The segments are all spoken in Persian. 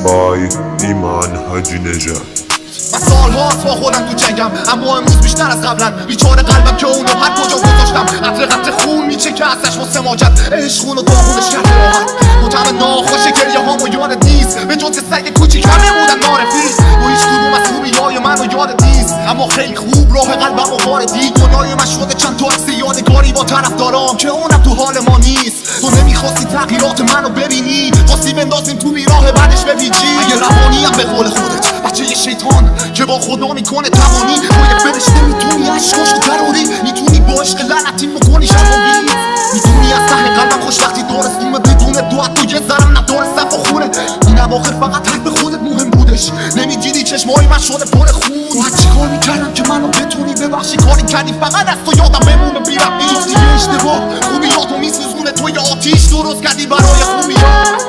بای ایمان حاجی نژاد. من سالهاست با خودم تو جنگم، اما امروز بیشتر از قبلا بیچاره قلبم که اونو هر کجا گذاشتم قطره قطره خون میچکه ازش واسه ماجد. عشق اونو داغونش کرده راحت، مطمئن ناخوش گریه هامو یادت نیست، به جز سگ کوچیک همه بودن معرفی و هیچ کدوم از خوبیای منو یادت نیست. اما خیلی خوب راه قلبم و واردی، دنیای من شده چند تا عکس یادگاری با طرفدارام که اونم تو حال ما نیست. تو نمیخواستی تغییرات منو ببینی، خواستی بندازیم تو بیراه بعدش بپیچی. اگه روانیم به قول خودت بچه یه شیطان که با خدا میکنه توانی، با یه فرشته میتونی عشقاشو تروری، میتونی با عشق لعنتی میکنی شبابی، میتونی از ته قلبم خوشبختی دارستیمه بدون دعا تو یه ذرم نداره صف و خونه. این اواخر فقط حرف خودت مهم بودش، نمیدیدی چشمای من شده پر خون. تو هر چی کار میکردم که منو بتونی ببخشی کاری کردی فقط از تو یادم بمونه بیرم. این جفتی اشتباه خوبیاتو میسوزونه، تو یه آتیش درست کردی برای خوبیات.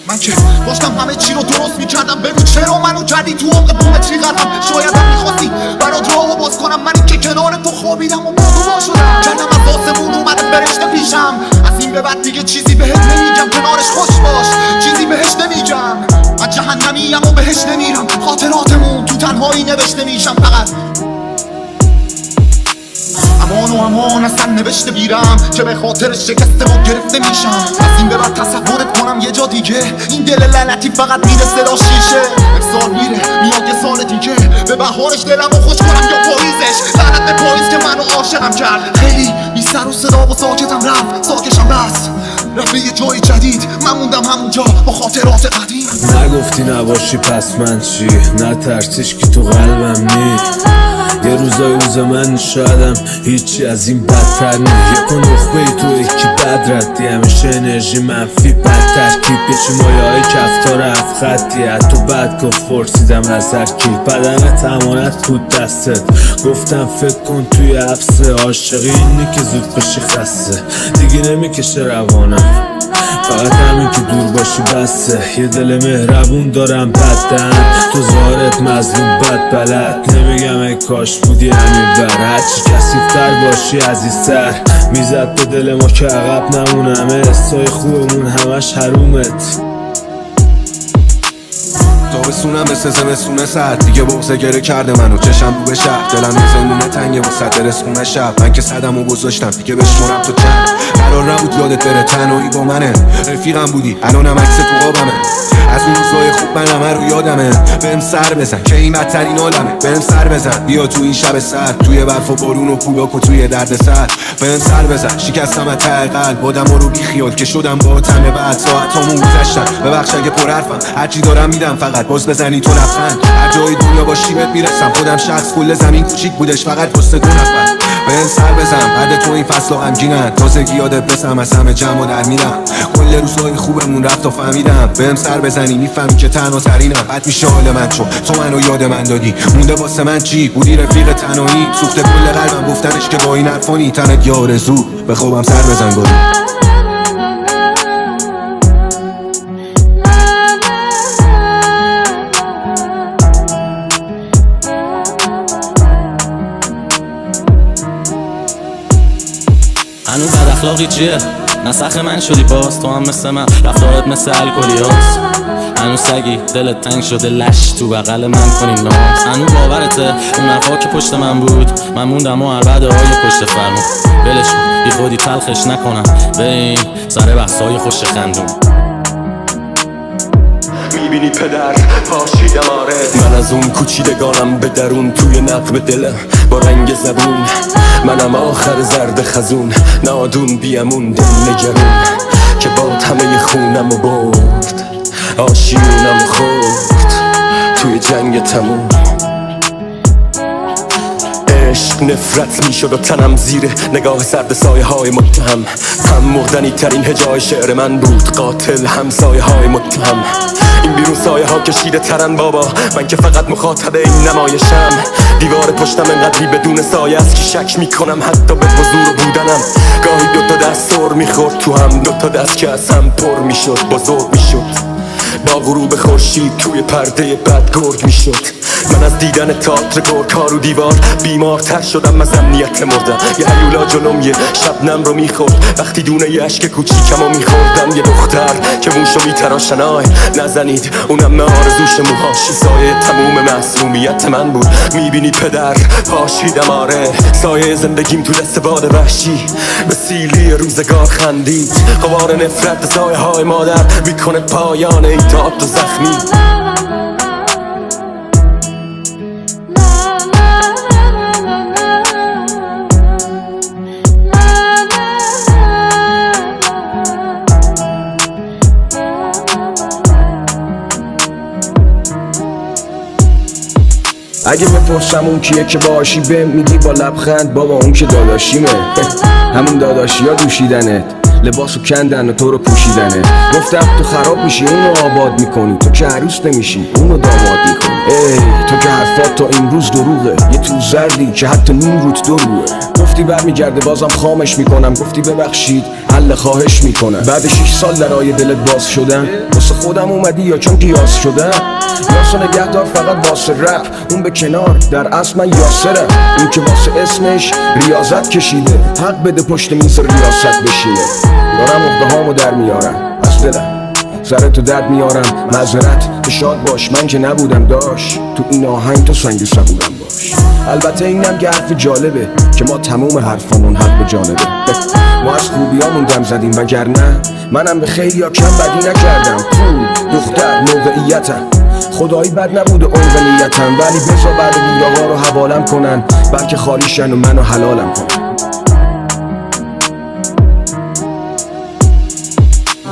من که داشتم همه چی رو درست میکردم، بگو چرا منو کردی تو عمق بوم چی قدم. شاید هم میخواستی برات راهو باز کنم، منی که کنار تو خوابیدم و موضوع شدم، کردم از آسمون اومده فرشته پیشم. از این به بعد دیگه چیزی بهت نمیگم، کنارش خوش باش، چیزی بهش نمیگم. من جهنمیم و بهش نمیرم، خاطراتمون تو تنهایی نوشته میشم فقط. امان و امان اصلا نوشته بیرم که به خاطر شکسته و گرفته میشم. از این به بعد تصورت کنم یه جا دیگه، این دل لعنتی فقط میرسه را شیشه. یک سال میره میاد یه سال دیگه، به بهارش دلم رو خوش کنم یا پاییزش. لعنت به پاییز که منو عاشقم کرد، خیلی بی سر و صدا و ساکتم رفت، ساکشم بس رفت به یه جای جدید، من موندم همونجا با خاطرات قدیم. نگفتی نباشی پس من چی؟ نترسیش که تو قلبم نی. یه روزای روز من شایدم هیچی از این بدتر نی. یکن نخبه تو یکی بد ردی، همیشه انرژی منفی بد ترکیب، پیچی مایه های کفتار هفت خطی. تو بد گفت پرسیدم از هر کی، بدنت امانت بود دستت، گفتم فکر کن توی حبسه. عاشقی اینی که زود بشی خسته، دیگه نمیکشه روانم، فقط همین که دور باشی بسه. یه دل مهربون دارم بدن، تو ظاهرت مظلوم بد بلد. نمیگم ای کاش بودی همین بر، هرچی کثیفتر باشی عزیزتر میزد به دل ما که عقب نمونم. حسای خوبمون همش حرومت. تابستونم مثل زمستونه سرد، دیگه بغضه گره کرده منو چشم رو به شهر. دلم یه زندونه تنگه وسط رسخونه شب، من که صدمو گذاشتم دیگه بشمرم تو چند. قرار نبود یادت بره، تنهایی با منه، رفیقم بودی الانم عکس تو قابمه. از اون روزای خوب من همه رو یادمه، بهم سر بزن که این بدترین عالمه. بهم سر بزن بیا تو این شب سرد، توی برف و بارون و پولاک و توی درد سر. بهم سر بزن شکستم از ته قلب، بادم رو بی خیال که شدم با تمه. بعد ساعتامون گذشتن، ببخش اگه پر حرفم، هرچی دارم میدم فقط باز بزنی تو لبخند. هر جای دنیا باشی بهت میرسم، خودم شخص کل زمین کوچیک بودش فقط واسه دو نفر. بهم سر بزن بعد تو این فصلا غمگینن، تازگی یادت بسم از همه جمع و در میرم. کل روزای خوبمون رفت و فهمیدم، بهم سر بزنی میفهمی که تنها ترینم. بد میشه حال من چون تو منو یاد من دادی، مونده واسه من چی؟ بودی رفیق تنهایی، سوخته کل قلبم گفتنش که با این حرفانی تنت یا آرزو. به خوابم سر بزن گلی. هنوز بد اخلاقی چیه؟ نسخ من شدی باز، تو هم مثل من رفتارت مثل الکلیاس. هنوز سگی دلت تنگ شده لش تو بغل من کنی ناز. هنوز باورته اون حرفا که پشت من بود، من موندم و عربده های پشت فرمون. ولش کن بی خودی تلخش نکنم، بریم سر بحثای خوش خندون. میبینی پدر پاشیدم آره، من از اون کوچیدگانم به درون، توی نقب دلم با رنگ زبون. منم آخر زرد خزون، نادون بیامون دل نگرون، که باد همه خونم و برد، آشیونم خورد توی جنگ تموم. عشق نفرت میشد و تنم زیر نگاه سرد سایه های متهم. هم مردنی ترین هجای شعر من بود، قاتل همسایه های متهم. این بیرون سایه ها کشیده ترن بابا، من که فقط مخاطب این نمایشم. دیوار پشتم انقدری بدون سایه است که شک میکنم حتی به حضور بودنم. گاهی دوتا دست سر میخورد تو هم، دوتا دست که از هم پر میشد بزرگ میشد. با غروب خورشید توی پرده بد گرگ میشد. من از دیدن تئاتر گورکار و دیوار بیمارتر شدم از امنیت مردن. یه هیولا جلوم یه شبنم رو میخورد وقتی دونه یه عشق کوچیکم رو میخوردم. یه دختر که موشو میتراشن آی نزنید اونم من آرزوش موهاش سایه تموم معصومیت من بود. میبینی پدر پاشیدم آره سایه زندگیم تو دست باد وحشی به سیلی روزگار خندید. غبار نفرت سایه های مادر میکنه پایان این تئاتر زخمی. اگه بپرسم اون کیه که باشی بهم میگی با لبخند بابا اون که داداشیمه. همون داداشی ها دوشیدنت لباسو کندن و تو رو پوشیدنه. گفتم تو خراب میشی اونو آباد میکنی تو که عروس نمیشی اونو داماد میکنی. ای تو که حرفات تا امروز دروغه یه تو زردی که حتی نون روت دروغه. گفتی برمیگرده بازم خامش میکنم گفتی ببخشید حل خواهش میکنم. بعد 6 سال درای دلت باز شدم واسه خودم اومدی یا چون قیاس شدم. یاسو نگهدار فقط واسه رپ اون به کنار در اصل من یاسرم. اون که واسه اسمش ریاضت کشیده حق بده پشت میز ریاست بشینه. دارم عقده هامو در میارم از دلم سرتو درد میارم معذرت تو شاد باش من که نبودم داش تو این آهنگ تو سنگ سبودم باش. البته اینم که حرف جالبه که ما تموم حرفامون حق به جانبه. ما از خوبیامون دم زدیم وگرنه منم به خیلی ها کم بدی نکردم. پول دختر موقعیتم خدایی بد نبود و عمق نیتم ولی بزا بعد بیره ها رو حوالم کنن بلکه خالیشن و منو حلالم کنن.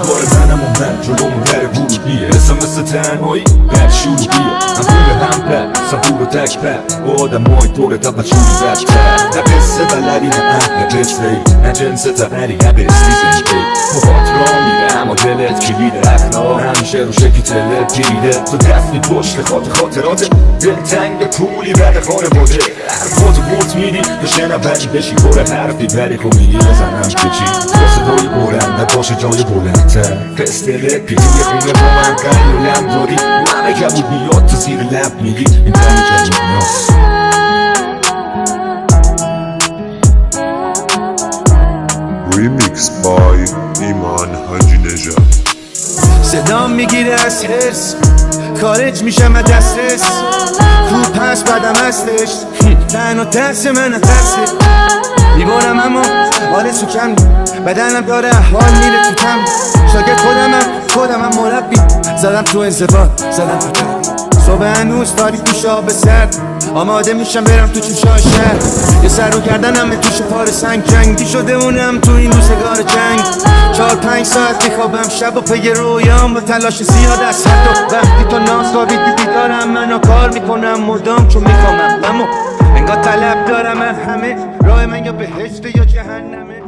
بار منم و من جلومون در ورودیه حسم مثل تنهایی بد شروع بیه هم پول هم پد صبور و تک پد با آدم های طور تا بچونی بدتر. نه قصه بلدی نه نه قصه ای نه جنس تبری نه بستی زنجبی مخاط را میره اما دلت کلیده اخلاق همیشه رو شکی تلت گیریده تو دفنی پشت خاطرات دلتنگ پولی بد خانه بوده. حرفاتو بورت میدی که شنبری بشی پر حرفی بری خب میگی بزنم که چی با صدای بلند نباشه جای بلندتر. پستله پیتوی خونه با من قلی و لم داری همه کبود میاد تو زیر لب میگی این دمی جدید نیاز. Remix by ایمان حاجی نژاد. صدام میگیره از حرس خارج میشم از دسترس خوب هست بدم هستش تنها ترس من ترسه میبارم اما آرزو کم بدنم داره احوال میره تو کم شاگرد خودمم مربی زدم تو انضباط زدم تو تربی صبح هنوز تاریک میشه آب سرد آماده میشم برم تو چوشای شهر یه سر رو کردنم به توش پار سنگ جنگی شده مونم تو این روزگار جنگ 4-5 ساعت میخوابم شب و پی رویام با تلاش زیاد از حد و وقتی تو ناخوابی بیدارم منو کار میکنم مدام چون میخوامم اما انگار طلب دارم همه راه من یا بهشت یا جهنمه.